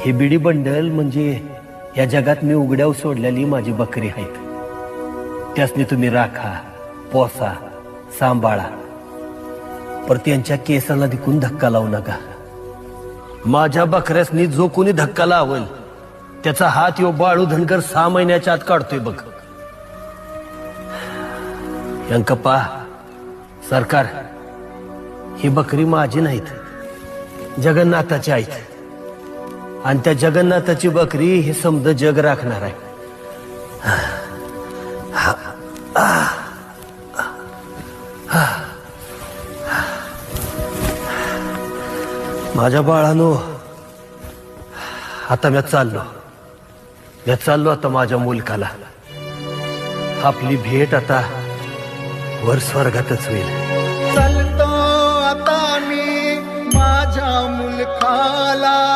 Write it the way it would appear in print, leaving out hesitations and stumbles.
हे बिडी बंडल म्हणजे या जगात मी उघड्यावर सोडलेली माझी बकरी आहेत. त्यासनी तुम्ही राखा, पोसा, सांभाळा, पर त्यांच्या केसाला दिकून धक्का लावू नका. माझ्या बकऱ्यासनी जो कोणी धक्का लावल त्याचा हात यो बाळू धनगर 6 महिन्याच्या आत काढतोय बघ. यंकप्पा, सरकार, ही बकरी माझी नाहीत, जगन्नाथाची आहेत. आणि त्या जगन्नाथाची बकरी हे समज जग राखणार आहे. माझ्या बाळानो, आता मी चाललो आता माझ्या मुलकाला. आपली भेट आता वर स्वर्गातच होईल. चालतो आता मी माझ्या मुलखाला.